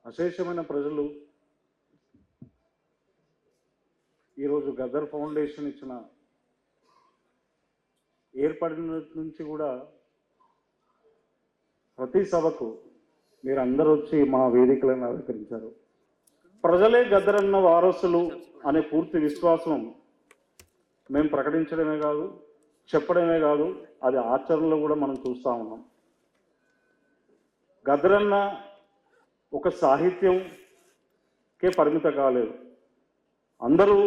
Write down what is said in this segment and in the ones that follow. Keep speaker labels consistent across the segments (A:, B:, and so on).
A: అశేషమైన ప్రజలు ఈరోజు గద్దర్ ఫౌండేషన్ ఇచ్చిన ఏర్పడిన నుంచి కూడా ప్రతి సభకు మీరు అందరూ వచ్చి మా వేదికలను అలంకరించారు. ప్రజలే గద్దరన్న వారసులు అనే పూర్తి విశ్వాసం మేము ప్రకటించడమే కాదు, చెప్పడమే కాదు, అది ఆచరణలో కూడా మనం చూస్తూ ఉన్నాం. గద్దరన్న ఒక సాహిత్యంకే పరిమిత కాలేదు. అందరూ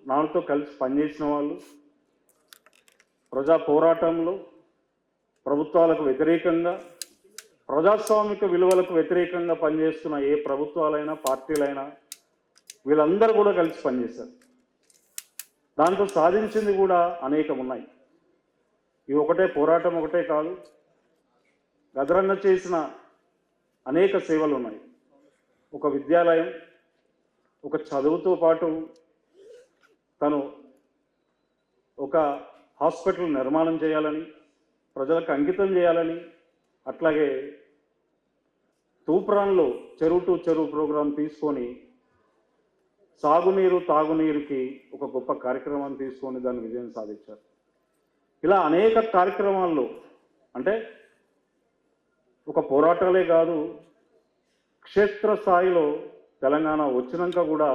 A: నాతో కలిసి పనిచేసిన వాళ్ళు, ప్రజా పోరాటంలో ప్రభుత్వాలకు వ్యతిరేకంగా, ప్రజాస్వామిక విలువలకు వ్యతిరేకంగా పనిచేస్తున్న ఏ ప్రభుత్వాలైనా పార్టీలైనా వీళ్ళందరూ కూడా కలిసి పనిచేశారు. దాంతో సాధించింది కూడా అనేకం ఉన్నాయి. ఇవి ఒకటే పోరాటం ఒకటే కాదు, గద్దరన్న చేసిన అనేక సేవలు ఉన్నాయి. ఒక విద్యాలయం, ఒక చదువుతో పాటు తను ఒక హాస్పిటల్ నిర్మాణం చేయాలని, ప్రజలకు అంకితం చేయాలని, అట్లాగే తూప్రాన్లో చెరువు టు చెరువు ప్రోగ్రాం తీసుకొని సాగునీరు తాగునీరుకి ఒక గొప్ప కార్యక్రమాన్ని తీసుకొని దాన్ని విజయం సాధించారు. ఇలా అనేక కార్యక్రమాల్లో అంటే ఒక పోరాటాలే కాదు, క్షేత్రస్థాయిలో తెలంగాణ వచ్చినాక కూడా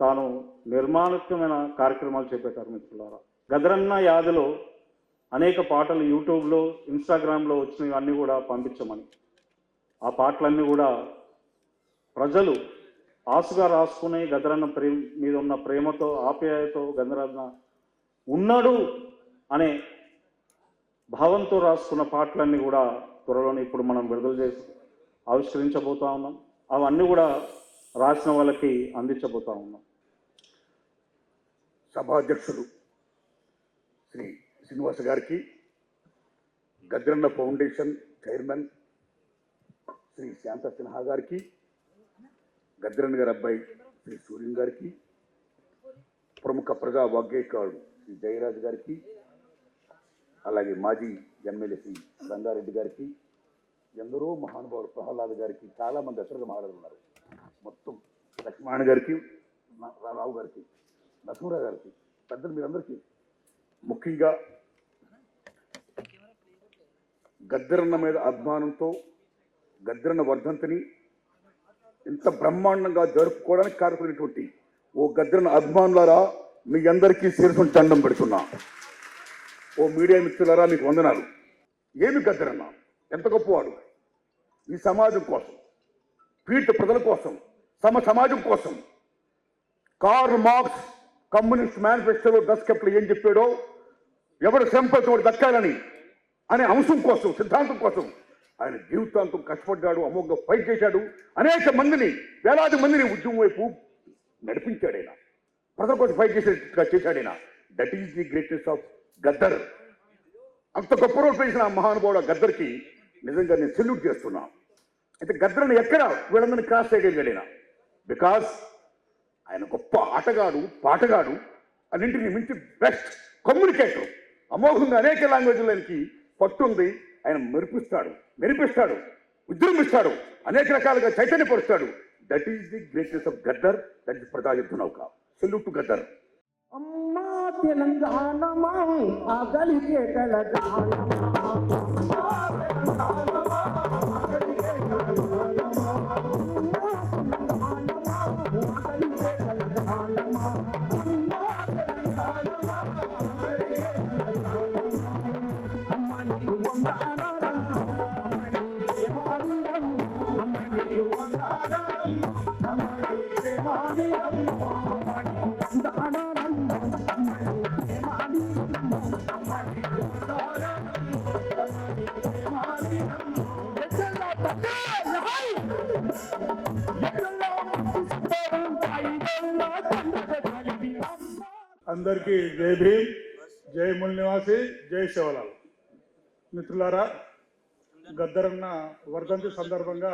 A: తాను నిర్మాణాత్మకమైన కార్యక్రమాలు చేపట్టారు. మిత్రులారా, గద్దరన్న యాదిలో అనేక పాటలు యూట్యూబ్లో, ఇన్స్టాగ్రామ్లో వచ్చినవి అన్నీ కూడా పంపించమని, ఆ పాటలన్నీ కూడా ప్రజలు ఆశగా రాసుకుని గద్దరన్న మీద ఉన్న ప్రేమతో, ఆప్యాయతో గద్దరన్న ఉన్నాడు అనే భావంతో రాసుకున్న పాటలన్నీ కూడా త్వరలోనే ఇప్పుడు మనం విడుదల చేసి ఆవిష్కరించబోతా ఉన్నాం. అవన్నీ కూడా రాసిన వాళ్ళకి అందించబోతా ఉన్నాం.
B: సభాధ్యక్షుడు శ్రీ శ్రీనివాస గారికి, గద్దరన్న ఫౌండేషన్ చైర్మన్ శ్రీ శాంత సిన్హా గారికి, గద్దరన్న గారి అబ్బాయి శ్రీ సూర్యం గారికి, ప్రముఖ ప్రజా వాగ్గేయకారుడు శ్రీ జయరాజ్ గారికి, అలాగే మాజీ ఎమ్మెల్యే శ్రీ రంగారెడ్డి గారికి, ఎందరో మహానుభావుడు ప్రహ్లాద్ గారికి, చాలామంది అసలు మాట్లాడుతున్నారు. మొత్తం లక్ష్మణ గారికి, రావు గారికి, నరసింహరావు గారికి, పెద్దలు మీరందరికీ, ముఖ్యంగా గద్దరన్న మీద అభిమానంతో గద్దరన్న వర్ధంతిని ఇంత బ్రహ్మాండంగా జరుపుకోవడానికి కారకులైనటువంటి ఓ గద్దరన్న అభిమానులారా, మీ అందరికీ శిరసుని దండం పెడుతున్నా. ఓ మీడియా మిత్రులారా, మీకు వందనాలు. ఏమి గద్దరన్న ఎంత గొప్పవాడు! ఈ సమాజం కోసం, పీడిత ప్రజల కోసం, సమాజం కోసం. కార్ల్ మార్క్స్ కమ్యూనిస్ట్ మేనిఫెస్టోలో దశకప్లు ఏం చెప్పాడో, ఎవడు సంపద దక్కాలని అనే అంశం కోసం, సిద్ధాంతం కోసం ఆయన జీవితాంతం కష్టపడ్డాడు, అమోఘంగా ఫైట్ చేశాడు. అనేక మందిని, వేలాది మందిని ఉద్యమం వైపు నడిపించాడు. ఆయన ప్రజల కోసం ఫైట్ చేశాడు. ఆయన that is the greatest of Gaddar. అంత గొప్ప రోజు చేసిన మహానుభావుడు గద్దర్కి నిజంగా నేను సెల్యూట్ చేస్తున్నా. అయితే గద్దర్ని ఎక్కడ వీళ్ళందరినీ క్రాస్ చేయగలిగాడు ఆయన. బికాస్ ఆయన గొప్ప ఆటగాడు, పాటగాడు, అన్నింటినీ మించి బెస్ట్ కమ్యూనికేటర్. అమోఘంగా అనేక లాంగ్వేజ్లకి పట్టుంది. ఆయన మెరిపిస్తాడు, ఉద్యమిస్తాడు, అనేక రకాలుగా చైతన్యపరుస్తాడు. That is the greatest of Gaddar. That is ప్రజాయుద్ధ నౌక. Salute to Gaddar.
C: అమ్మా తెలంగాణమా ఆగలిగే
D: అందరికీ జై భీమ్, జై మూల నివాసి, జై శివలాల్. మిత్రులారా, గద్దరన్న వర్ధంతి సందర్భంగా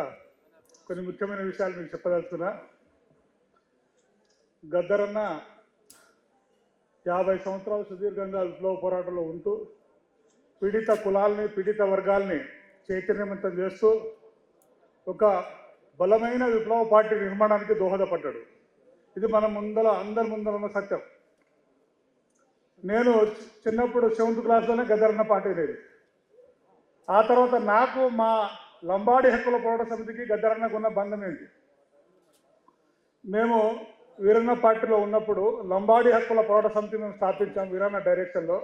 D: కొన్ని ముఖ్యమైన విషయాలు మీకు చెప్పదలుచుకున్నా. గద్దరన్న 50 సంవత్సరాలు సుదీర్ఘంగా విప్లవ పోరాటంలో ఉంటూ పీడిత కులాల్ని, పీడిత వర్గాల్ని చైతన్యవంతం చేస్తూ ఒక బలమైన విప్లవ పార్టీ నిర్మాణానికి దోహదపడ్డాడు. ఇది మన అందరి ముందర ఉన్న సత్యం. నేను చిన్నప్పుడు 7th క్లాస్లోనే గద్దరన్న పార్టీ లేదు. ఆ తర్వాత నాకు మా లంబాడి హక్కుల పోరాట సమితికి గద్దరన్నకు ఉన్న బంధం ఏంటి? మేము వీరన్న పార్టీలో ఉన్నప్పుడు లంబాడి హక్కుల పోరాట సమితి మేము స్థాపించాం వీరన్న డైరెక్షన్లో.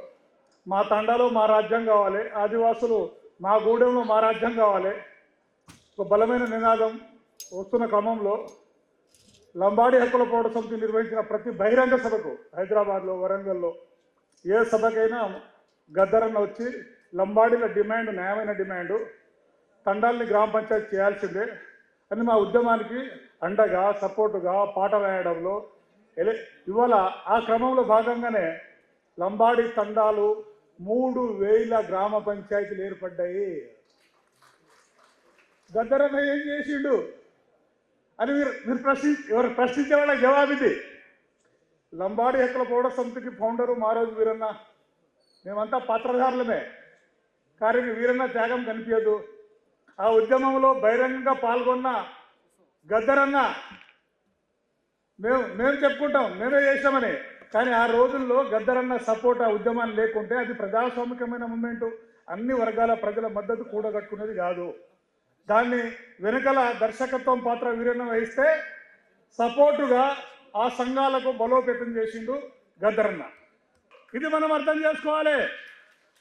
D: మా తండాలో మా రాజ్యం కావాలి, ఆదివాసులు మా గూడెంలో మా రాజ్యం కావాలి, ఒక బలమైన నినాదం వస్తున్న క్రమంలో లంబాడి హక్కుల పోరాట సమితి నిర్వహించిన ప్రతి బహిరంగ సభకు హైదరాబాద్లో, వరంగల్లో ఏ సభకైనా గద్దరన్న వచ్చి లంబాడీల డిమాండ్ న్యాయమైన డిమాండు, తండాల్ని గ్రామ పంచాయతీ చేయాల్సిందే అని మా ఉద్యమానికి అండగా సపోర్టుగా పాట రాయడంలో ఇవాళ ఆ క్రమంలో భాగంగానే లంబాడి తండాలు 3000 గ్రామ పంచాయతీలు ఏర్పడ్డాయి. గద్దరన్న ఏం చేసిండు అని మీరు ప్రశ్నించే వాళ్ళకి జవాబు ఇది. లంబాడి హక్కుల పోరాట సమితికి ఫౌండరు మారోజు వీరన్న, మేమంతా పాత్రధారులమే. కానీ వీరన్న త్యాగం కనిపించదు. ఆ ఉద్యమంలో బహిరంగంగా పాల్గొన్న గద్దరన్న మేము చెప్పుకుంటాం మేమే చేసామని. కానీ ఆ రోజుల్లో గద్దరన్న సపోర్ట్ ఆ ఉద్యమాన్ని లేకుంటే అది ప్రజాస్వామికమైన మూమెంటు, అన్ని వర్గాల ప్రజల మద్దతు కూడగట్టుకునేది కాదు. దాన్ని వెనుకల దర్శకత్వం పాత్ర వీరన్న వహిస్తే సపోర్టుగా ఆ సంఘాలకు బలోపేతం చేసిండు గద్దరన్న. ఇది మనం అర్థం చేసుకోవాలి.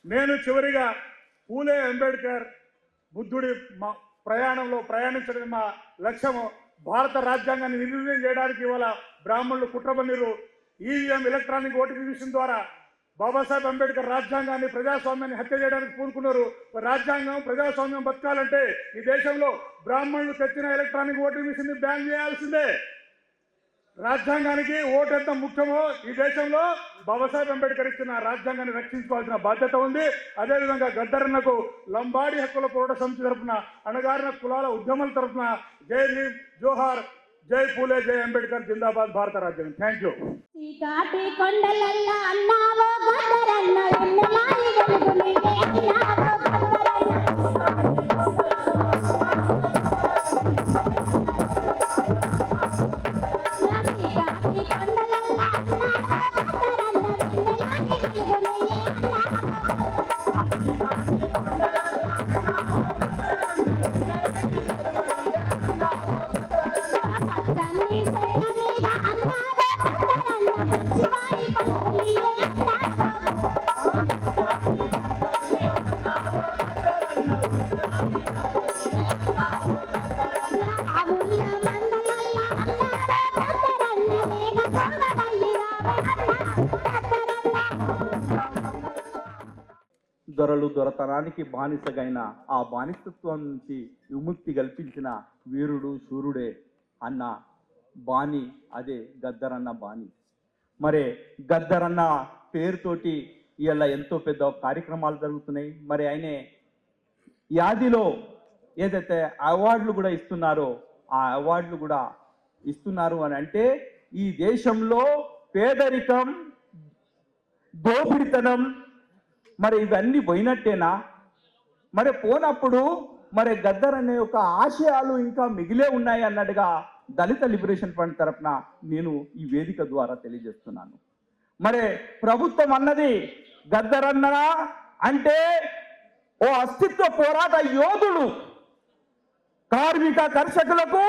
D: నేను చివరిగా పూలే అంబేద్కర్ బుద్ధుడి మా ప్రయాణంలో ప్రయాణించడం మా లక్ష్యము. భారత రాజ్యాంగాన్ని నిర్వీర్యం చేయడానికి ఇవాళ బ్రాహ్మణులు కుట్రబన్నీరు. ఈవీఎం ఎలక్ట్రానిక్ ఓటింగ్ మిషన్ ద్వారా బాబాసాహెబ్ అంబేద్కర్ రాజ్యాంగాన్ని ప్రజాస్వామ్యాన్ని హత్య చేయడానికి పూనుకున్నారు. రాజ్యాంగం ప్రజాస్వామ్యం బతకాలంటే ఈ దేశంలో బ్రాహ్మణులు తెచ్చిన ఎలక్ట్రానిక్ ఓటింగ్ మిషన్ ని బ్యాన్ చేయాల్సిందే. రాజ్యాంగానికి ఓటు ఎంత ముఖ్యమో ఈ దేశంలో బాబాసాహెబ్ అంబేద్కర్ ఇచ్చిన రాజ్యాంగాన్ని రక్షించుకోవాల్సిన బాధ్యత ఉంది. అదేవిధంగా గద్దరన్నకు లంబాడి హక్కుల పోరాట సమితి తరఫున, అణగారిన కులాల ఉద్యమాల తరఫున జై భీమ్, జోహార్, జై పూలే, జై అంబేద్కర్, జిందాబాద్ భారత రాజ్యాంగం. Thank you.
E: చీకాటి కొండలల్ల అన్నావో గద్దరన్న వెన్నెమాయి వెలుగునికే అన్నావో
F: దొరలు దొరతనానికి బానిసగైన ఆ బానిసత్వం నుంచి విముక్తి కల్పించిన వీరుడు శూరుడే అన్న బాణి, అదే గద్దరన్న బాణి. మరి గద్దరన్న పేరుతోటి ఇలా ఎంతో పెద్ద కార్యక్రమాలు జరుగుతున్నాయి. మరి ఆయన యాదిలో ఏదైతే అవార్డులు కూడా ఇస్తున్నారో ఆ అవార్డులు కూడా ఇస్తున్నారు అని అంటే ఈ దేశంలో పేదరికం, దోపిడితనం మరి ఇవన్నీ పోయినట్టేనా? మరి పోనప్పుడు మరి గద్దర్ అనే ఒక ఆశయాలు ఇంకా మిగిలే ఉన్నాయి అన్నట్టుగా దళిత లిబరేషన్ ఫ్రంట్ తరఫున నేను ఈ వేదిక ద్వారా తెలియజేస్తున్నాను. మరి ప్రభుత్వం అన్నది గద్దరన్న అంటే ఓ అస్తిత్వ పోరాట యోధుడు, కార్మిక కర్షకులకు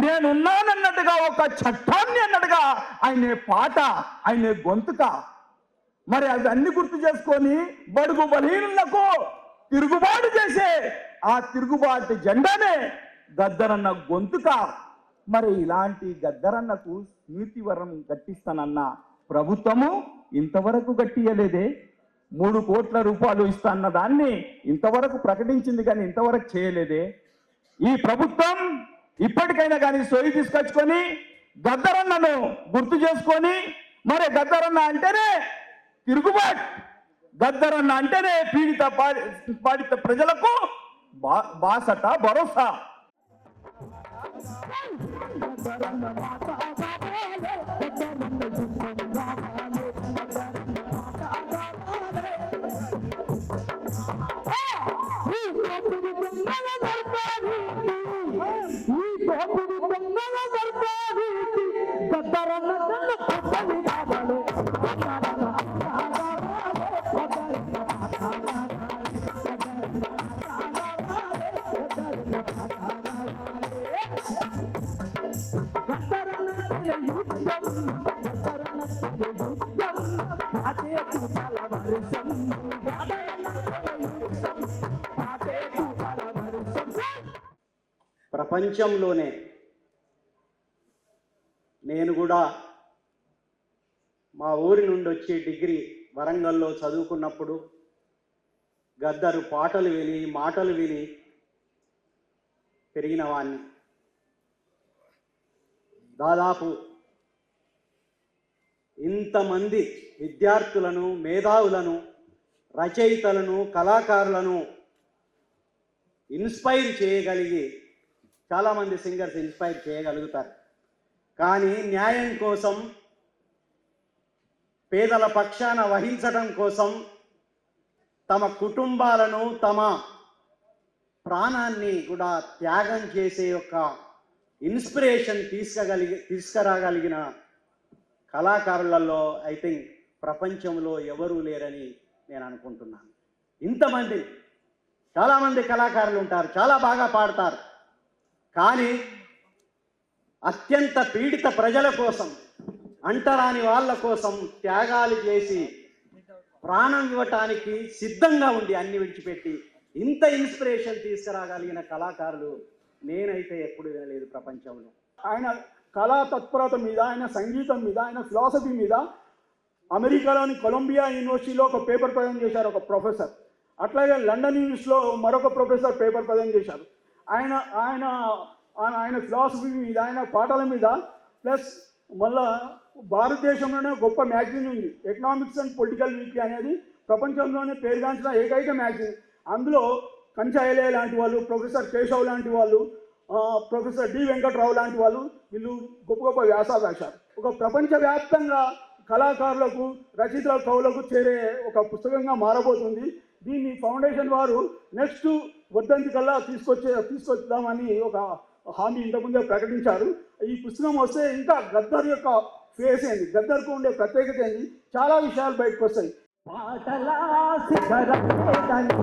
F: నేనున్నానన్నట్టుగా ఒక చట్టాన్ని అన్నట్టుగా ఆయన పాట, ఆయన గొంతుక. మరి అవన్నీ గుర్తు చేసుకొని బడుగు బలహీనులకు తిరుగుబాటు చేసే ఆ తిరుగుబాటు జెండానే గద్దరన్న గొంతుక. మరి ఇలాంటి గద్దరన్నకు స్మృతివరం కట్టిస్తానన్న ప్రభుత్వము ఇంతవరకు కట్టియలేదే. 3 కోట్ల రూపాయలు ఇస్తాన్న దాన్ని ఇంతవరకు ప్రకటించింది కానీ ఇంతవరకు చేయలేదే. ఈ ప్రభుత్వం ఇప్పటికైనా కానీ సోయి తీసుకొచ్చుకొని గద్దరన్నను గుర్తు చేసుకొని, మరి గద్దరన్న అంటేనే తిరుగుబాటు, గద్దరన్న అంటేనే పీడిత ప్రజలకు బాసట, భరోసా.
C: ఉన్నల దర్బారీ గద్దరన్న కన్న కొత్తవి కావాలి
G: ప్రపంచంలోనే నేను కూడా మా ఊరి నుండి వచ్చి డిగ్రీ వరంగల్లో చదువుకున్నప్పుడు గద్దరు పాటలు విని మాటలు విని పెరిగిన వాణ్ణి. దాదాపు ఇంతమంది విద్యార్థులను, మేధావులను, రచయితలను, కళాకారులను ఇన్స్పైర్ చేయగలిగి చాలామంది సింగర్స్ ఇన్స్పైర్ చేయగలుగుతారు. కానీ న్యాయం కోసం, పేదల పక్షాన వహించడం కోసం తమ కుటుంబాలను, తమ ప్రాణాన్ని కూడా త్యాగం చేసే యొక్క ఇన్స్పిరేషన్ తీసుకురాగలిగిన కళాకారులలో ఐ థింక్ ప్రపంచంలో ఎవరూ లేరని నేను అనుకుంటున్నాను. ఇంతమంది చాలామంది కళాకారులు ఉంటారు, చాలా బాగా పాడతారు. కానీ అత్యంత పీడిత ప్రజల కోసం, అంటరాని వాళ్ళ కోసం త్యాగాలు చేసి ప్రాణం ఇవ్వటానికి సిద్ధంగా ఉండి అన్ని విడిచిపెట్టి ఇంత ఇన్స్పిరేషన్ తీసుకురాగలిగిన కళాకారులు నేనైతే ఎప్పుడు వినలేదు ప్రపంచంలో.
H: ఆయన కళా తత్పరత మీద, ఆయన సంగీతం మీద, ఆయన ఫిలాసఫీ మీద అమెరికాలోని కొలంబియా యూనివర్సిటీలో ఒక పేపర్ ప్రజెంట్ చేశారు ఒక ప్రొఫెసర్. అట్లాగే లండన్ యూనివర్సిటీలో మరొక ప్రొఫెసర్ పేపర్ ప్రజెంట్ చేశారు. ఆయన ఆయన ఆయన ఫిలాసఫీ మీద, ఆయన పాటల మీద, ప్లస్ మళ్ళా భారతదేశంలోనే గొప్ప మ్యాగజైన్ ఉంది, ఎకనామిక్స్ అండ్ పొలిటికల్ వీక్లీ అనేది ప్రపంచంలోనే పేరుగాంచిన ఏకైక మ్యాగజైన్. అందులో కంచాయలే లాంటి వాళ్ళు, ప్రొఫెసర్ కేశవ్ లాంటి వాళ్ళు, ప్రొఫెసర్ డి వెంకట్రావు లాంటి వాళ్ళు, వీళ్ళు గొప్ప గొప్ప వ్యాసాలు రాశారు. ఒక ప్రపంచవ్యాప్తంగా కళాకారులకు, రచయితల కవులకు చేరే ఒక పుస్తకంగా మారబోతుంది. దీన్ని ఫౌండేషన్ వారు నెక్స్ట్ వర్ధంతి కల్లా తీసుకొచ్చామని ఒక హామీ ఇంతకుముందే ప్రకటించారు. ఈ పుస్తకం వస్తే ఇంకా గద్దర్ యొక్క ఫేస్ ఏంది, గద్దర్కు ఉండే ప్రత్యేకత ఏంది, చాలా విషయాలు బయటకు వస్తాయి.
C: పాటలా శిఖరమేదని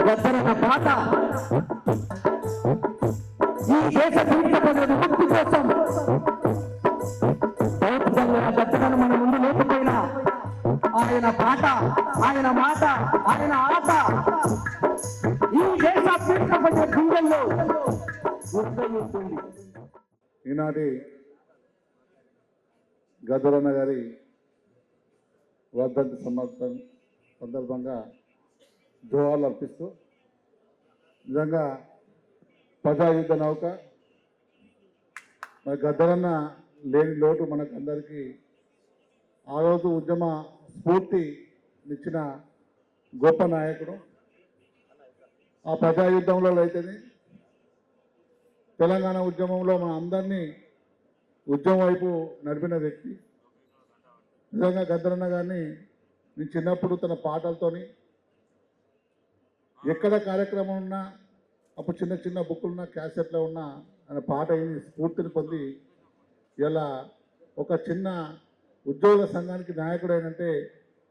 C: గద్దరన్న పాట ఈ దేశ పీడితమైన ముక్తి కోసం గద్దరన్న మన ముందు లేకపోయినా ఆయన పాట, ఆయన మాట, ఆయన ఆట ఈ దేశ పీడితమైన గుండెల్లో ఉద్భవిస్తుంది.
D: ఈనాటి గద్దరన్న గారి వర్ధంతి సందర్భంగా జోహార్లు అర్పిస్తూ, నిజంగా ప్రజాయుద్ధ నౌక మరి గద్దరన్న లేని లోటు మనకందరికీ. ఆ రోజు ఉద్యమ స్ఫూర్తినిచ్చిన గొప్ప నాయకుడు. ఆ ప్రజాయుద్ధంలో అయితేనే తెలంగాణ ఉద్యమంలో మన అందరినీ ఉద్యమం వైపు నడిపిన వ్యక్తి. నిజంగా గద్దరన్న గారిని నేను చిన్నప్పుడు తన పాటలతోని ఎక్కడ కార్యక్రమం ఉన్నా, అప్పుడు చిన్న చిన్న బుక్కులున్నా, క్యాసెట్లో ఉన్నా ఆయన పాట అయిన స్ఫూర్తిని పొంది ఇలా ఒక చిన్న ఉద్యోగ సంఘానికి నాయకుడు అయినంటే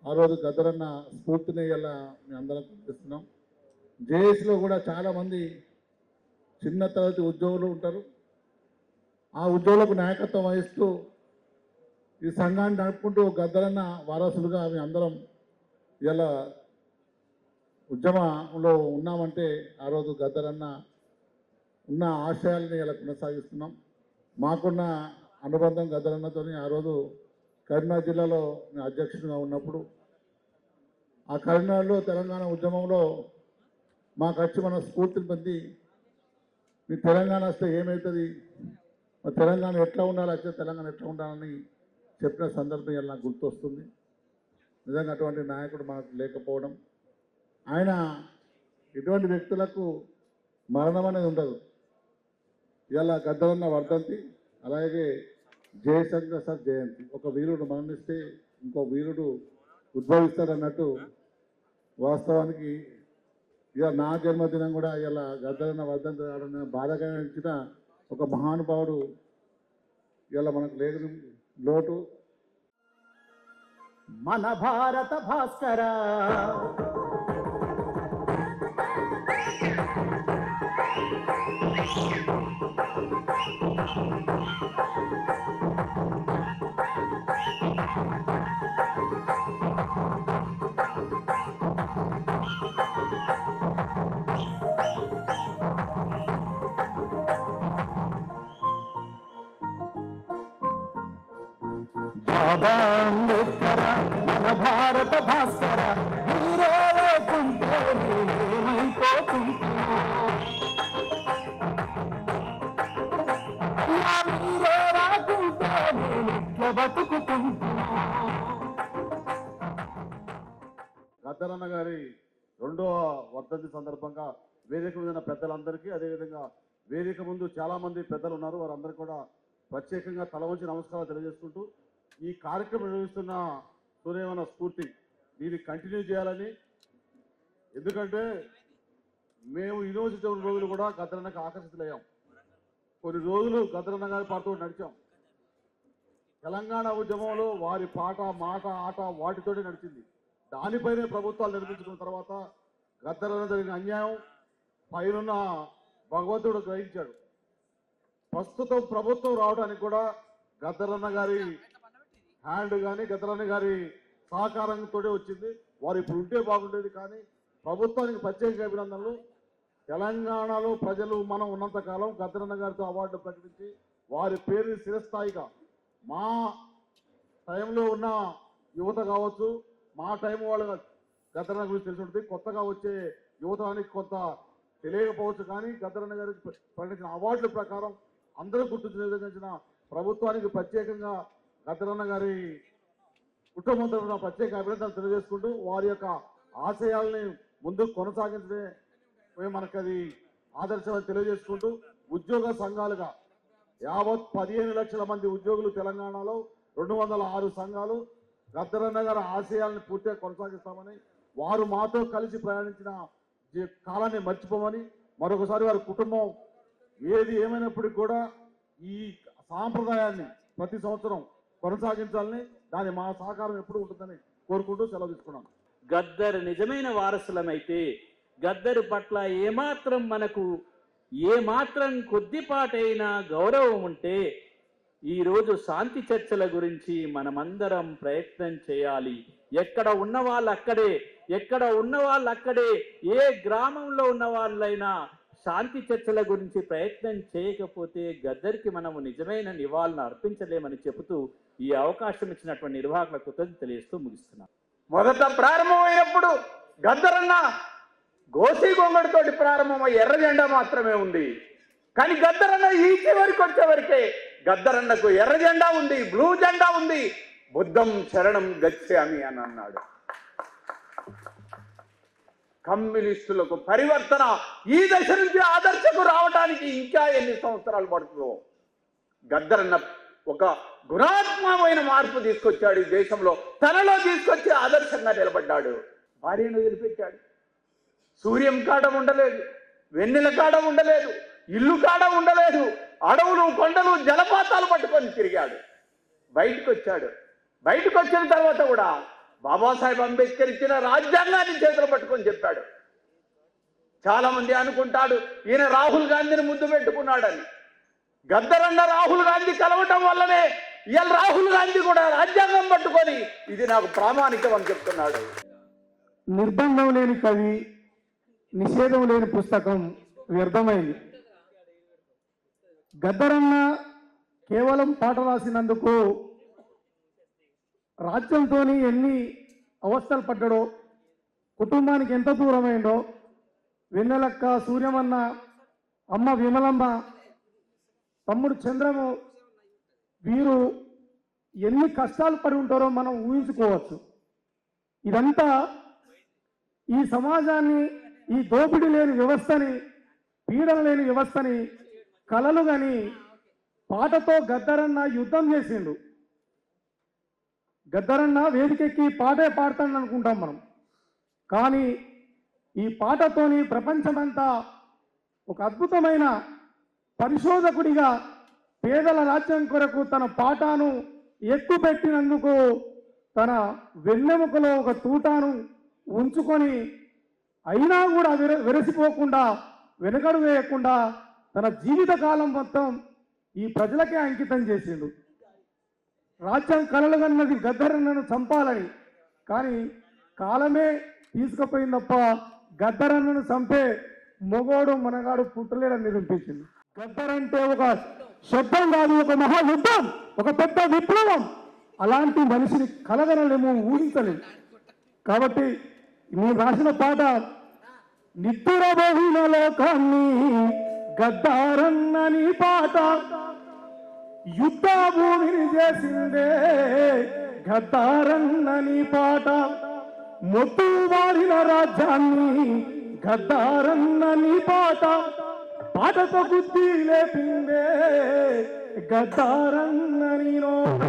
D: ఆ రోజు గద్దరన్న స్ఫూర్తిని ఇలా మేము అందరం చూపిస్తున్నాం. జేఏసీలో కూడా చాలామంది చిన్న తరగతి ఉద్యోగులు ఉంటారు. ఆ ఉద్యోగులకు నాయకత్వం వహిస్తూ ఈ సంఘాన్ని నడుపుకుంటూ గద్దరన్న వారసులుగా మేము అందరం ఇలా ఉద్యమంలో ఉన్నామంటే ఆ రోజు గద్దరన్న ఉన్న ఆశయాల్ని ఇలా కొనసాగిస్తున్నాం. మాకున్న అనుబంధం గద్దరన్నతో ఆ రోజు కరీంనగర్ జిల్లాలో నేను అధ్యక్షుడిగా ఉన్నప్పుడు ఆ కరీంనగర్లో తెలంగాణ ఉద్యమంలో మాకు వచ్చి మన స్ఫూర్తిని పొంది మీ తెలంగాణ వస్తే ఏమవుతుంది, మరి తెలంగాణ ఎట్లా ఉండాలి, వచ్చే తెలంగాణ ఎట్లా ఉండాలని చెప్పిన సందర్భం ఇలా నాకు గుర్తొస్తుంది. నిజంగా అటువంటి నాయకుడు మనకు లేకపోవడం, ఆయన
I: ఇటువంటి వ్యక్తులకు మరణం అనేది ఉండదు. ఇలా గద్దరన్న వర్ధంతి, అలాగే జయశంకర్ సార్ జయంతి. ఒక వీరుడు మరణిస్తే ఇంకో వీరుడు ఉద్భవిస్తాడన్నట్టు వాస్తవానికి ఇలా నా జన్మదినం కూడా ఇలా గద్దరన్న వర్ధంతి రావడం బాధగా ఇచ్చిన ఒక మహానుభావుడు ఇలా మనకు లేదు లోటు.
C: మన భారత భాస్కర బాబా అంబేద్కర మన భారత భాస్కర హీరో లేకుంటే ఏమైపోతుందో, హీరో రాకుంటే ఎట్లా బతుకుతుందో.
I: గద్దరన్న గారి 2వ వర్ధంతి సందర్భంగా వేదిక మీద ఉన్న పెద్దలందరికీ, అదేవిధంగా వేదిక ముందు చాలామంది పెద్దలు ఉన్నారు, వారందరికీ కూడా ప్రత్యేకంగా తల వంచి నమస్కారాలు తెలియజేసుకుంటూ, ఈ కార్యక్రమం నిర్వహిస్తున్న సూర్యవన స్ఫూర్తి దీన్ని కంటిన్యూ చేయాలని. ఎందుకంటే మేము యూనివర్సిటీ ఉన్న రోజులు కూడా గద్దరన్నకు ఆకర్షితులయ్యాం. కొన్ని రోజులు గద్దరన్న గారి పాటతో నడిచాం. తెలంగాణ ఉద్యమంలో వారి పాట, మాట, ఆట వాటితోనే నడిచింది. దానిపైనే ప్రభుత్వాలు నిర్మించుకున్న తర్వాత గద్దరన్న జరిగిన అన్యాయం పైనున్న భగవంతుడు గ్రహించాడు. ప్రస్తుతం ప్రభుత్వం రావడానికి కూడా గద్దరన్న గారి హ్యాండ్ కానీ గద్దరన్న గారి సహకారంతో వచ్చింది. వారు ఇప్పుడు ఉంటే బాగుండేది. కానీ ప్రభుత్వానికి ప్రత్యేక అభినందనలు. తెలంగాణలో ప్రజలు మనం ఉన్నంతకాలం గద్దరన్న గారితో అవార్డు ప్రకటించి వారి పేరుని చిరస్థాయిగా మా టైంలో ఉన్న యువత కావచ్చు, మా టైం వాళ్ళు గద్దరన్న గురించి తెలిసి ఉంటుంది. కొత్తగా వచ్చే యువతానికి కొంత తెలియకపోవచ్చు. కానీ గద్దరన్న గారికి ప్రకటించిన అవార్డుల ప్రకారం అందరూ గుర్తించిన ప్రభుత్వానికి ప్రత్యేకంగా గద్దరన్న గారి కుటుంబం తరఫున ప్రత్యేక అభినందనలు తెలియజేసుకుంటూ, వారి యొక్క ఆశయాల్ని ముందుకు కొనసాగించడమే మనకు అది ఆదర్శమని తెలియజేసుకుంటూ, ఉద్యోగ సంఘాలుగా యావత్ 15 లక్షల మంది ఉద్యోగులు తెలంగాణలో 206 సంఘాలు గద్దరన్న గారి ఆశయాల్ని పూర్తిగా కొనసాగిస్తామని, వారు మాతో కలిసి ప్రయాణించిన కాలాన్ని మర్చిపోమని, మరొకసారి వారి కుటుంబం ఏది ఏమైనప్పటికీ కూడా ఈ సాంప్రదాయాన్ని ప్రతి సంవత్సరం కొనసాగించాలని, దాని మా సహకారం ఎప్పుడు ఉంటుందని కోరుకుంటూ సెలవు తీసుకున్నాం.
J: గద్దర్ నిజమైన వారసులమైతే గద్దరు పట్ల ఏమాత్రం కొద్దిపాటైనా గౌరవం ఉంటే ఈరోజు శాంతి చర్చల గురించి మనమందరం ప్రయత్నం చేయాలి. ఎక్కడ ఉన్న వాళ్ళు అక్కడే ఏ గ్రామంలో ఉన్న వాళ్ళైనా శాంతి చర్చల గురించి ప్రయత్నం చేయకపోతే గద్దరికి మనము నిజమైన నివాళులను అర్పించలేమని చెబుతూ ఈ అవకాశం ఇచ్చినటువంటి నిర్వాహకులకు కృతజ్ఞతలు తెలియజేస్తూ ముగిస్తున్నాం.
K: మొదట ప్రారంభమైనప్పుడు గద్దరన్న గోసి గొంగడితోటి ప్రారంభమై ఎర్ర జెండా మాత్రమే ఉంది. కానీ గద్దరన్న ఈ చివరికి వచ్చేవరకే గద్దరన్నకు ఎర్ర జెండా ఉంది, బ్లూ జెండా ఉంది. బుద్ధం శరణం గచ్చామి అని అన్నాడు. కమ్యూనిస్టులకు పరివర్తన ఈ దశ నుంచి ఆదర్శకు రావడానికి ఇంకా ఎన్ని సంవత్సరాలు పడుతుందో. గద్దరన్న ఒక గుణాత్మకమైన మార్పు తీసుకొచ్చాడు ఈ దేశంలో. తనలో తీసుకొచ్చి ఆదర్శంగా నిలబడ్డాడు. భార్యను వదిలిపెట్టాడు. సూర్యం కాడ ఉండలేదు, వెన్నెల కాడ ఉండలేదు, ఇల్లు కాడ ఉండలేదు. అడవులు, కొండలు, జలపాతాలు పట్టుకొని తిరిగాడు. బయటకు వచ్చిన తర్వాత కూడా బాబాసాహెబ్ అంబేద్కర్ ఇచ్చిన రాజ్యాంగాన్ని చేతులు పట్టుకొని చెప్పాడు. చాలా మంది అనుకుంటాడు ఈయన రాహుల్ గాంధీని ముద్దు పెట్టుకున్నాడని. గద్దరన్న రాహుల్ గాంధీ కలవటం వల్లనే ఇవాళ రాహుల్ గాంధీ కూడా రాజ్యాంగం పట్టుకొని ఇది నాకు ప్రామాణికం అని చెప్తున్నాడు.
C: నిర్బంధం లేని కవి, నిషేధం లేని పుస్తకం వ్యర్థమైంది. గద్దరన్న కేవలం పాట రాసినందుకు రాజ్యంతో ఎన్ని అవస్థలు పడ్డాడో, కుటుంబానికి ఎంత దూరమైందో, వెన్నెలక్క, సూర్యమన్న, అమ్మ విమలమ్మ, తమ్ముడు చంద్రము, వీరు ఎన్ని కష్టాలు పడి ఉంటారో మనం ఊహించుకోవచ్చు. ఇదంతా ఈ సమాజాన్ని ఈ దోపిడీ లేని వ్యవస్థని, పీడన లేని వ్యవస్థని కలలు గని పాటతో గద్దరన్న యుద్ధం చేసిండు. గద్దరన్న వేదికెక్కి పాటే పాడతాడు అనుకుంటాం మనం, కానీ ఈ పాటతోని ప్రపంచమంతా ఒక అద్భుతమైన పరిశోధకుడిగా పేదల రాజ్యం కొరకు తన పాటాను ఎక్కుపెట్టినందుకు తన వెన్నెముకలో ఒక తూటాను ఉంచుకొని అయినా కూడా వెరసిపోకుండా వెనకడు వేయకుండా తన జీవిత కాలం మొత్తం ఈ ప్రజలకే అంకితం చేసిండు. రాజ్యం కలలుగన్నది గద్దరన్నను చంపాలని, కానీ కాలమే తీసుకుపోయింది తప్ప గద్దరన్నను చంపే మొగోడు మనగాడు పుట్టలేడని నిరూపించింది. గద్దరంటే ఒక శబ్దం కాదు, ఒక మహాయుద్ధం, ఒక పెద్ద విప్లవం. అలాంటి మనిషిని కలగనలేము, ఊహించలేము. కాబట్టి నేను రాసిన పాట నిద్రపోయిన లోకాన్ని గద్దారన్నని పాట, యుద్ధ భూమిని చేసిందే గద్దారన్నని పాట, మొత్తు వారిన రాజ్యాన్ని గద్దారన్నని పాట, పాటతో బుద్ధి లేపిందే గద్దారన్నని నోట.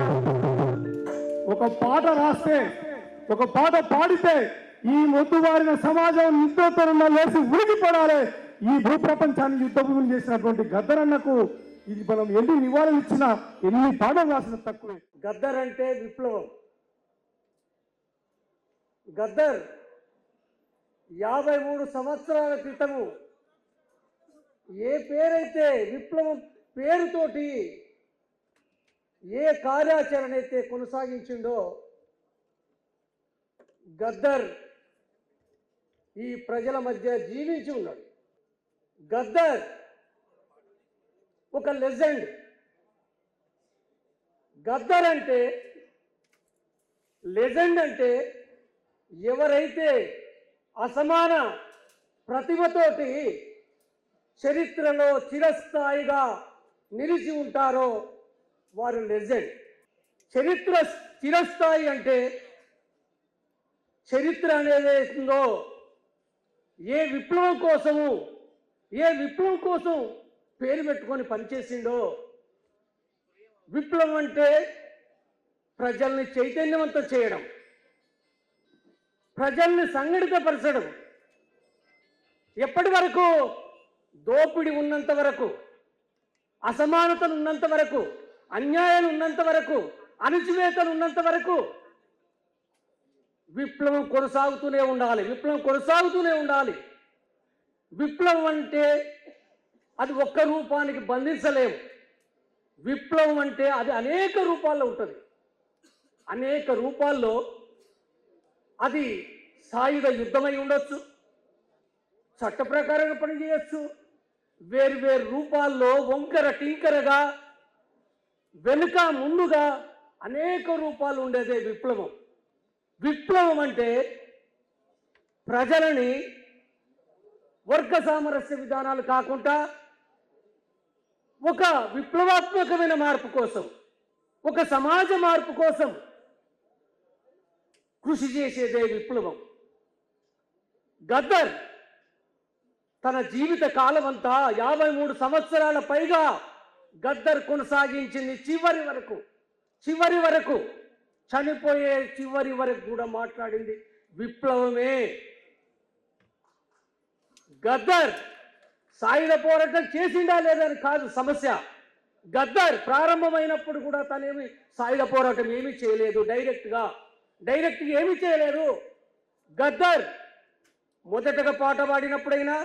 C: ఒక పాట రాస్తే, ఒక పాట పాడితే ఈ మొద్దువారిన సమాజం నిద్రతో లేచి ఉరిగిపడాలి. ఈ భూప్రపంచాన్ని యుద్ధభూమిని చేసినటువంటి గద్దరన్నకు ఇది మనం ఎన్ని నివాళులు ఇచ్చినా, ఎన్ని పాటలు రాసిన తక్కువే.
L: గద్దర్ అంటే విప్లవం. గద్దర్ 53 సంవత్సరాల క్రితము ఏ పేరైతే విప్లవం పేరుతోటి ఏ కార్యాచరణ అయితే కొనసాగించిండో గద్దర్ ఈ ప్రజల మధ్య జీవించి ఉన్నాడు. గద్దర్ ఒక లెజెండ్. గద్దర్ అంటే, లెజెండ్ అంటే ఎవరైతే అసమాన ప్రతిభతోటి చరిత్రలో చిరస్థాయిగా నిలిచి ఉంటారో వారు లెజెండ్. చరిత్ర చిరస్థాయి అంటే చరిత్ర అనేది ఉందో ఏ విప్లవం కోసం పేరు పెట్టుకొని పనిచేసిండో. విప్లవం అంటే ప్రజల్ని చైతన్యవంతం చేయడం, ప్రజల్ని సంఘటితపరచడం. ఎప్పటి వరకు? దోపిడి ఉన్నంత వరకు, అసమానతలు ఉన్నంత వరకు, అన్యాయాలు ఉన్నంత వరకు, అణచివేతలు ఉన్నంత వరకు విప్లవం కొనసాగుతూనే ఉండాలి. విప్లవం అంటే అది ఒక్క రూపానికి బంధించలేము. విప్లవం అంటే అది అనేక రూపాల్లో ఉంటుంది. అనేక రూపాల్లో అది సాయుధ యుద్ధమై ఉండొచ్చు, చట్ట ప్రకారంగా పనిచేయచ్చు, వేరు రూపాల్లో వంకర టింకరగా వెనుక ముందుగా అనేక రూపాలు ఉండేదే విప్లవం. విప్లవం అంటే ప్రజలని వర్గ సామరస్య విధానాలు కాకుండా ఒక విప్లవాత్మకమైన మార్పు కోసం, ఒక సమాజ మార్పు కోసం కృషి చేసేదే విప్లవం. గద్దర్ తన జీవిత కాలం అంతా 53 సంవత్సరాల పైగా గద్దర్ కొనసాగించింది చివరి వరకు చనిపోయే చివరి వరకు కూడా మాట్లాడింది విప్లవమే. గద్దర్ సాయుధ పోరాటం చేసిండా లేదని కాదు సమస్య. గద్దర్ ప్రారంభమైనప్పుడు కూడా తనేమి సాయుధ పోరాటం ఏమీ చేయలేదు. డైరెక్ట్గా ఏమీ చేయలేదు. గద్దర్ మొదటగా పాట పాడినప్పుడైనా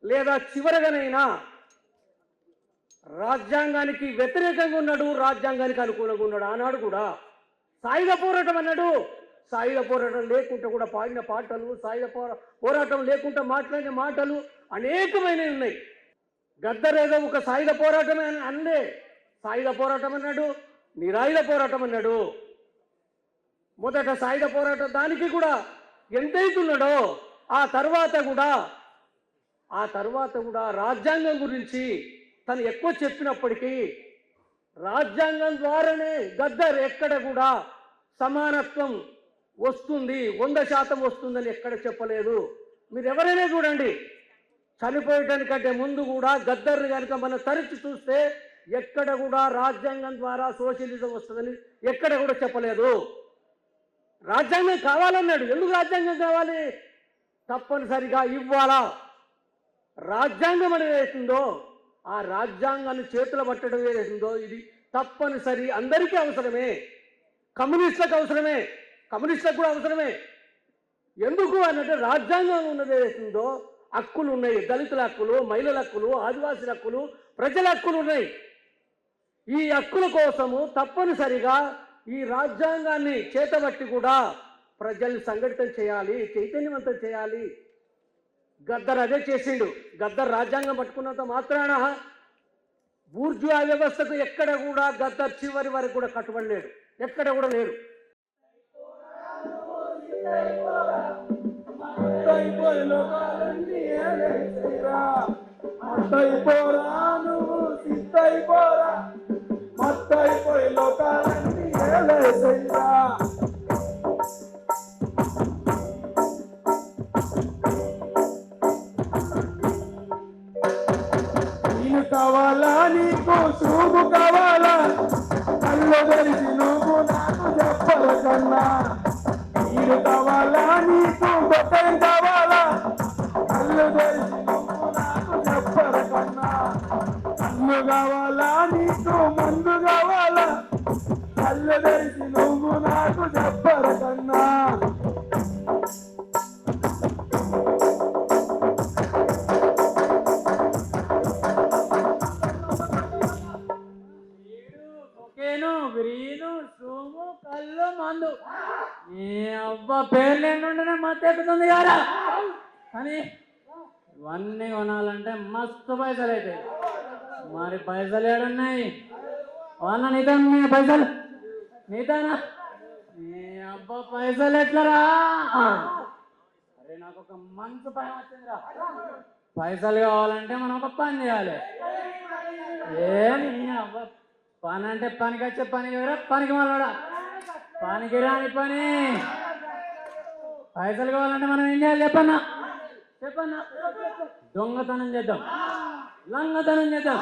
L: లేదా చివరగానైనా రాజ్యాంగానికి వ్యతిరేకంగా ఉన్నాడు, రాజ్యాంగానికి అనుకూలంగా ఉన్నాడు. ఆనాడు కూడా సాయుధ పోరాటం అన్నాడు. సాయుధ పోరాటం లేకుండా కూడా పాడిన పాటలు, సాయుధ పోరాటం లేకుండా మాట్లాడిన మాటలు అనేకమైనవి ఉన్నాయి. గద్దర్ ఏదో ఒక సాయుధ పోరాటమే అనలే. సాయుధ పోరాటం అన్నాడు, నిరాయుధ పోరాటం అన్నాడు. మొదట సాయుధ పోరాటం దానికి కూడా ఎంతైతున్నాడో ఆ తర్వాత కూడా రాజ్యాంగం గురించి తను ఎక్కువ చెప్పినప్పటికీ రాజ్యాంగం ద్వారానే గద్దర్ ఎక్కడ కూడా సమానత్వం వస్తుంది, 100% వస్తుందని ఎక్కడ చెప్పలేదు. మీరు ఎవరైనా చూడండి, చనిపోయటానికంటే ముందు కూడా గద్దర్ని కనుక మనం తరచి చూస్తే ఎక్కడ కూడా రాజ్యాంగం ద్వారా సోషలిజం వస్తుందని ఎక్కడ కూడా చెప్పలేదు. రాజ్యాంగం కావాలన్నాడు. ఎందుకు రాజ్యాంగం కావాలి? తప్పనిసరిగా ఇవ్వాలా. రాజ్యాంగం అనేది ఏతుందో ఆ రాజ్యాంగాన్ని చేతులు పట్టడం ఏదైతుందో ఇది తప్పనిసరి, అందరికీ అవసరమే. కమ్యూనిస్టులకు అవసరమే, కమ్యూనిస్టులకు కూడా అవసరమే. ఎందుకు అన్నట్టు రాజ్యాంగం ఉన్నది ఏదైతుందో హక్కులు ఉన్నాయి. దళితుల హక్కులు, మహిళల హక్కులు, ఆదివాసీల హక్కులు, ప్రజల హక్కులు ఉన్నాయి. ఈ హక్కుల కోసము తప్పనిసరిగా ఈ రాజ్యాంగాన్ని చేతబట్టి కూడా ప్రజల్ని సంఘటితం చేయాలి, చైతన్యవంతం చేయాలి. గద్దర్ అదే చేసిండు. గద్దర్ రాజ్యాంగం పట్టుకున్నంత మాత్రాన బూర్జువా వ్యవస్థకు ఎక్కడ కూడా గద్దర్ చివరి వరకు కూడా కట్టుబడలేడు, ఎక్కడ కూడా లేడు.
C: కావాలా నీకు చూపు కావాలా, కళ్ళు తెరిచి నువ్వు నాకు చెప్పల కన్నా. నీరు కావాలా నీకు బొక్కం కావాలా, కళ్ళు తెరిచి నువ్వు నాకు చెప్పల కన్నా. కళ్ళు కావాలా నీకు మందు కావాలా, కళ్ళు తెరిచి నువ్వు నాకు చెప్పల కన్నా.
L: కళ్ళు మందు నీ అబ్బా పేర్లు ఏంటంటే మత్తు ఎక్కుతుంది కదా. కానీ ఇవన్నీ కొనాలంటే మస్తు పైసలు అవుతాయి. మరి పైసలు ఏడున్నాయి? అన్న నీతో పైసలు నీతానా? నీ అబ్బా పైసలు ఎట్లరా? అరే నాకు ఒక మంచి పని వచ్చిందిరా. పైసలు కావాలంటే మనం ఒక పని చేయాలి. నీ అబ్బా పని అంటే పనికి వచ్చే పని ఎవరా? పనికి మళ్ళా పనికి రాని పని. పైసలు కావాలంటే మనం ఏం చేయాలి చెప్పన్నా? దొంగతనం చేద్దాం, లంగతనం చేద్దాం.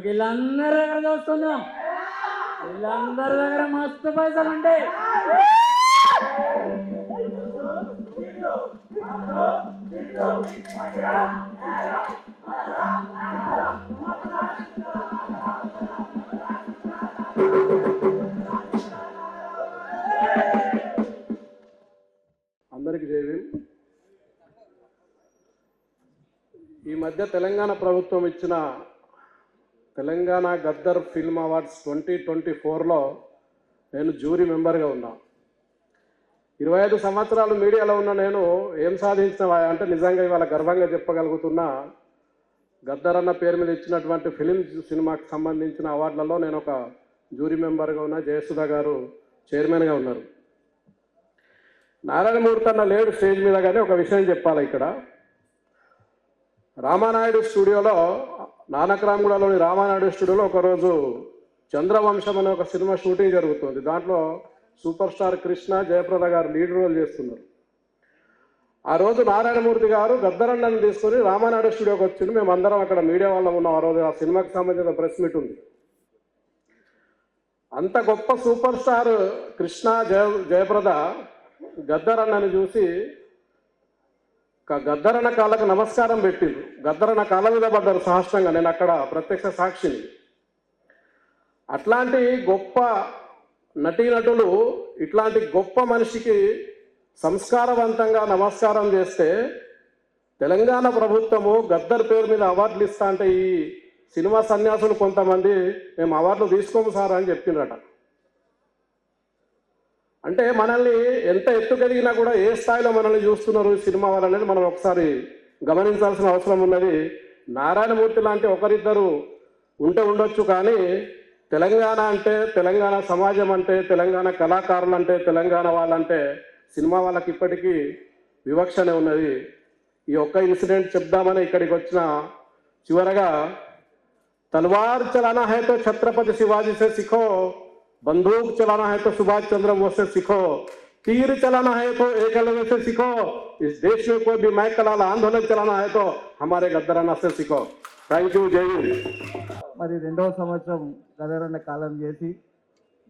L: వీళ్ళందరి దగ్గర చూస్తున్నాం, వీళ్ళందరి దగ్గర మస్తు పైసలు ఉంటాయి.
M: అందరికీ జైవీం. ఈ మధ్య తెలంగాణ ప్రభుత్వం ఇచ్చిన తెలంగాణ గద్దర్ ఫిల్మ్ అవార్డ్స్ 2024లో నేను జ్యూరీ మెంబర్గా ఉన్నా. 25 సంవత్సరాలు మీడియాలో ఉన్న నేను ఏం సాధించిన అంటే నిజంగా ఇవాళ గర్వంగా చెప్పగలుగుతున్నా. గద్దర్ అన్న పేరు మీద ఇచ్చినటువంటి సినిమాకి సంబంధించిన అవార్డులలో నేను ఒక జ్యూరీ మెంబర్గా ఉన్నా. జయసుధ గారు చైర్మన్గా ఉన్నారు. నారాయణమూర్తి అన్న లేడు స్టేజ్ మీద, కానీ ఒక విషయం చెప్పాలి ఇక్కడ. రామానాయుడు స్టూడియోలో, నానక్రామ్గూడలోని రామానాయుడు స్టూడియోలో ఒకరోజు చంద్రవంశం అనే ఒక సినిమా షూటింగ్ జరుగుతుంది. దాంట్లో సూపర్ స్టార్ కృష్ణ, జయప్రద గారు లీడ్ రోల్ చేస్తున్నారు. ఆ రోజు నారాయణమూర్తి గారు గద్దరన్నని తీసుకొని రామానాయుడు స్టూడియోకి వచ్చింది. మేము అందరం అక్కడ మీడియా వాళ్ళం ఉన్నాం. ఆ రోజు ఆ సినిమాకి సంబంధించిన ప్రెస్ మీట్ ఉంది. అంత గొప్ప సూపర్ స్టార్ కృష్ణ, జయప్రద గద్దరన్నని చూసి గద్దరన్న కాళ్ళకు నమస్కారం పెట్టింది. గద్దరన్న కాళ్ళ మీద పడ్డారు సాహసంగా. నేను అక్కడ ప్రత్యక్ష సాక్షిని. అట్లాంటి గొప్ప నటీనటులు ఇట్లాంటి గొప్ప మనిషికి సంస్కారవంతంగా నమస్కారం చేస్తే తెలంగాణ ప్రభుత్వము గద్దర్ పేరు మీద అవార్డులు ఇస్తా అంటే ఈ సినిమా సన్యాసులు కొంతమంది మేము అవార్డులు తీసుకోము సార్ అని చెప్పిండ్రట. అంటే మనల్ని ఎంత ఎత్తుకెదిగినా కూడా ఏ స్థాయిలో మనల్ని చూస్తున్నారు సినిమా వాళ్ళు అనేది మనం ఒకసారి గమనించాల్సిన అవసరం ఉన్నది. నారాయణమూర్తి లాంటి ఒకరిద్దరు ఉంటే ఉండొచ్చు, కానీ తెలంగాణ అంటే, తెలంగాణ సమాజం అంటే, తెలంగాణ కళాకారులు అంటే, తెలంగాణ వాళ్ళంటే సినిమా వాళ్ళకి ఇప్పటికీ వివక్షనే ఉన్నది. ఈ ఒక్క ఇన్సిడెంట్ చెప్దామని ఇక్కడికి వచ్చిన. చివరగా तलवार चलाना है तो छत्रपति शिवाजी से सीखो, बंदूक चलाना है तो सुभाष चंद्र बोस से सीखो, तीर चलाना है तो एकलव्य से सीखो, इस देश में कोई भी मैं कलाला आंदोलन चलाना है तो हमारे गद्दरना से सीखो। थैंक यू, जय हिंद।
G: మరి 2వ సంవత్సరం గదరన్న కాలం చేసి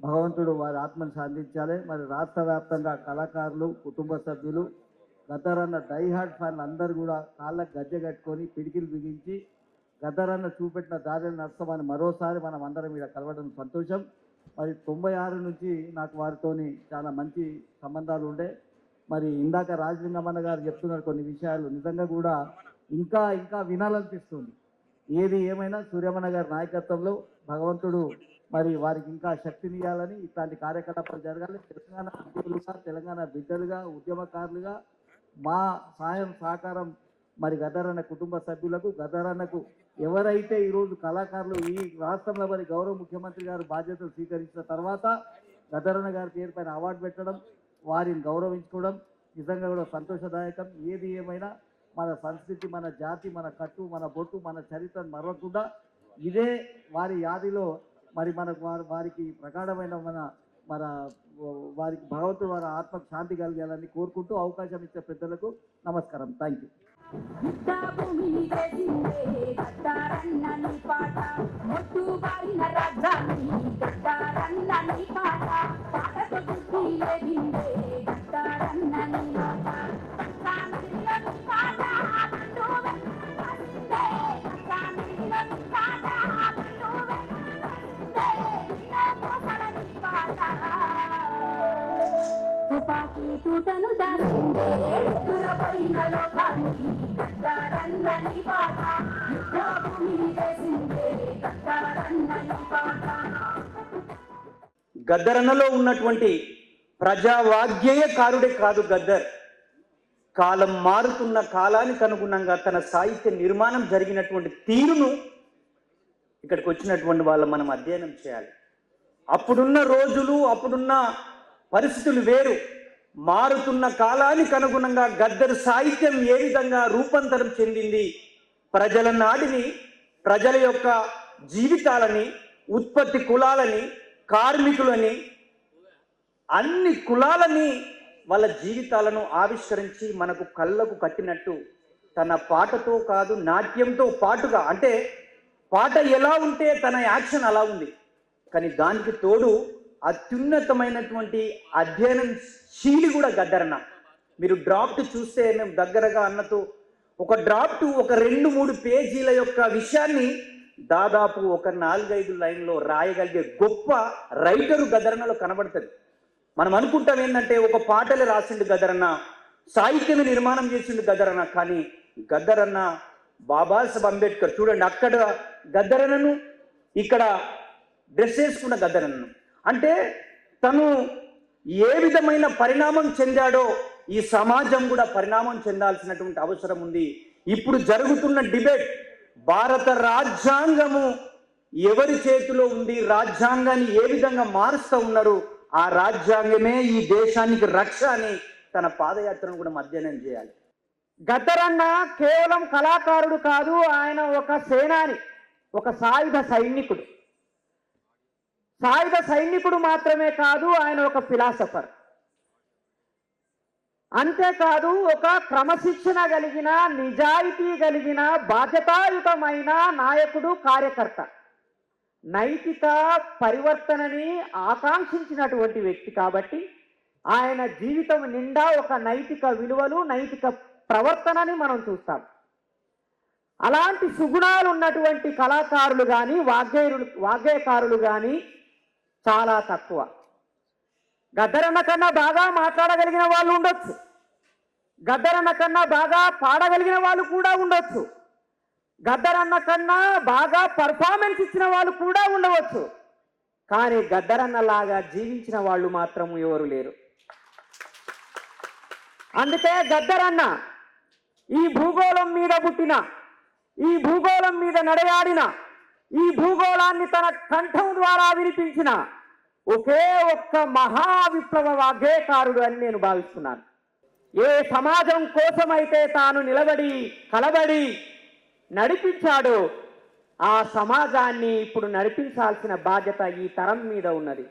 G: భగవంతుడు వారి ఆత్మను శాంతించాలి. మరి రాష్ట్ర వ్యాప్తంగా కళాకారులు, కుటుంబ సభ్యులు, గద్దరన్న డైహార్డ్ ఫ్యాన్లు అందరూ కూడా కాళ్ళకు గజ్జె కట్టుకొని పిడికిలు బిగించి గద్దరన్న చూపెట్టిన దారిని నడుస్తామని మరోసారి మనం అందరం ఇక్కడ కలవడం సంతోషం. మరి 96 నుంచి నాకు వారితోని చాలా మంచి సంబంధాలు ఉండే. మరి ఇందాక రాజలింగమన్న గారు చెప్తున్నారు కొన్ని విషయాలు నిజంగా కూడా ఇంకా ఇంకా వినాలనిపిస్తుంది. ఏది ఏమైనా సూర్యమన్న గారి నాయకత్వంలో భగవంతుడు మరి వారికి ఇంకా శక్తినియాలని ఇట్లాంటి కార్యకలాపాలు జరగాలి. తెలంగాణ ఉద్యోగులుగా, తెలంగాణ బిడ్డలుగా, ఉద్యమకారులుగా మా సాయం సహకారం మరి గద్దరన్న కుటుంబ సభ్యులకు, గద్దరన్నకు ఎవరైతే ఈరోజు కళాకారులు ఈ రాష్ట్రంలో మరి గౌరవ ముఖ్యమంత్రి గారు బాధ్యతలు స్వీకరించిన తర్వాత గద్దరన్న గారి పేరు పైన అవార్డు పెట్టడం, వారిని గౌరవించుకోవడం నిజంగా కూడా సంతోషదాయకం. ఏది ఏమైనా మన సంస్కృతి, మన జాతి, మన కట్టు, మన బొట్టు, మన చరిత్రను మరవకుండా ఇదే వారి యాదిలో మరి మనకు వారికి ప్రగాఢమైన మన వారికి భగవంతుడు వారి ఆత్మకు శాంతి కలిగేయాలని కోరుకుంటూ అవకాశం ఇచ్చే పెద్దలకు నమస్కారం. Thank you.
E: తుపాకీ తూటను దాచిందే దురపైన లోకానికి గద్దరన్నని పాట యుద్ధభూమి చేసిందే గద్దరన్నని పాట.
G: గద్దరన్నలో ఉన్నటువంటి ప్రజావాగ్గేయకారుడే కాదు గద్దర్. కాలం మారుతున్న కాలానికి అనుగుణంగా తన సాహిత్య నిర్మాణం జరిగినటువంటి తీరును ఇక్కడికి వచ్చినటువంటి వాళ్ళు మనం అధ్యయనం చేయాలి. అప్పుడున్న రోజులు, అప్పుడున్న పరిస్థితులు వేరు. మారుతున్న కాలానికి అనుగుణంగా గద్దర్ సాహిత్యం ఏ విధంగా రూపాంతరం చెందింది, ప్రజల నాడిని, ప్రజల యొక్క జీవితాలని, ఉత్పత్తి కులాలని, కార్మికులని, అన్ని కులాలని, వాళ్ళ జీవితాలను ఆవిష్కరించి మనకు కళ్ళకు కట్టినట్టు తన పాటతో కాదు నాట్యంతో పాటుగా, అంటే పాట ఎలా ఉంటే తన యాక్షన్ అలా ఉంది. కానీ దానికి తోడు అత్యున్నతమైనటువంటి అధ్యయనం శీలి కూడా గద్దరన్న. మీరు డ్రాఫ్ట్ చూస్తే మేము దగ్గరగా అన్నతో ఒక డ్రాఫ్ట్ ఒక 2-3 పేజీల యొక్క విషయాన్ని దాదాపు ఒక 4-5 లైన్లో రాయగలిగే గొప్ప రైటరు గద్దరన్నలో కనబడుతుంది. మనం అనుకుంటాం ఏంటంటే ఒక పాటలే రాసిండు గద్దరన్న, సాహిత్యమే నిర్మాణం చేసిండు గద్దరన్న. కానీ గద్దరన్న బాబాసాహెబ్ అంబేద్కర్ చూడండి, అక్కడ గద్దరన్నను, ఇక్కడ డ్రెస్ వేసుకున్న గద్దరన్నను. అంటే తను ఏ విధమైన పరిణామం చెందాడో ఈ సమాజం కూడా పరిణామం చెందాల్సినటువంటి అవసరం ఉంది. ఇప్పుడు జరుగుతున్న డిబేట్, భారత రాజ్యాంగము ఎవరి చేతిలో ఉంది, రాజ్యాంగాన్ని ఏ విధంగా మారుస్తూ ఉన్నారు, ఆ రాజ్యాంగమే ఈ దేశానికి రక్ష అని తన పాదయాత్రను కూడా అధ్యయనం చేయాలి.
L: గద్దరన్న కేవలం కళాకారుడు కాదు, ఆయన ఒక సేనాని, ఒక సాయుధ సైనికుడు. సాయుధ సైనికుడు మాత్రమే కాదు, ఆయన ఒక ఫిలాసఫర్. అంతేకాదు ఒక క్రమశిక్షణ కలిగిన, నిజాయితీ కలిగిన, బాధ్యతాయుతమైన నాయకుడు, కార్యకర్త. నైతిక పరివర్తనని ఆకాంక్షించినటువంటి వ్యక్తి కాబట్టి ఆయన జీవితం నిండా ఒక నైతిక విలువలు, నైతిక ప్రవర్తనని మనం చూస్తాం. అలాంటి సుగుణాలు ఉన్నటువంటి కళాకారులు కానీ, వాగ్గేయకారులు కానీ చాలా తక్కువ. గద్దరన్న కన్నా బాగా మాట్లాడగలిగిన వాళ్ళు ఉండొచ్చు, గద్దరన్న కన్నా బాగా పాడగలిగిన వాళ్ళు కూడా ఉండొచ్చు, గద్దరన్న కన్నా బాగా పర్ఫార్మెన్స్ ఇచ్చిన వాళ్ళు కూడా ఉండవచ్చు. కానీ గద్దరన్న లాగా జీవించిన వాళ్ళు మాత్రం ఎవరు లేరు. అందుకే గద్దరన్న ఈ భూగోళం మీద పుట్టిన, ఈ భూగోళం మీద నడయాడిన, ఈ భూగోళాన్ని తన కంఠం ద్వారా వినిపించిన ఒకే ఒక్క మహా విప్లవ వాగ్గేయకారుడు అని నేను భావిస్తున్నాను. ఏ సమాజం కోసమైతే తాను నిలబడి కలబడి నడిపించాడో ఆ సమాజాన్ని ఇప్పుడు నడిపించాల్సిన బాధ్యత ఈ తరం మీద ఉన్నది.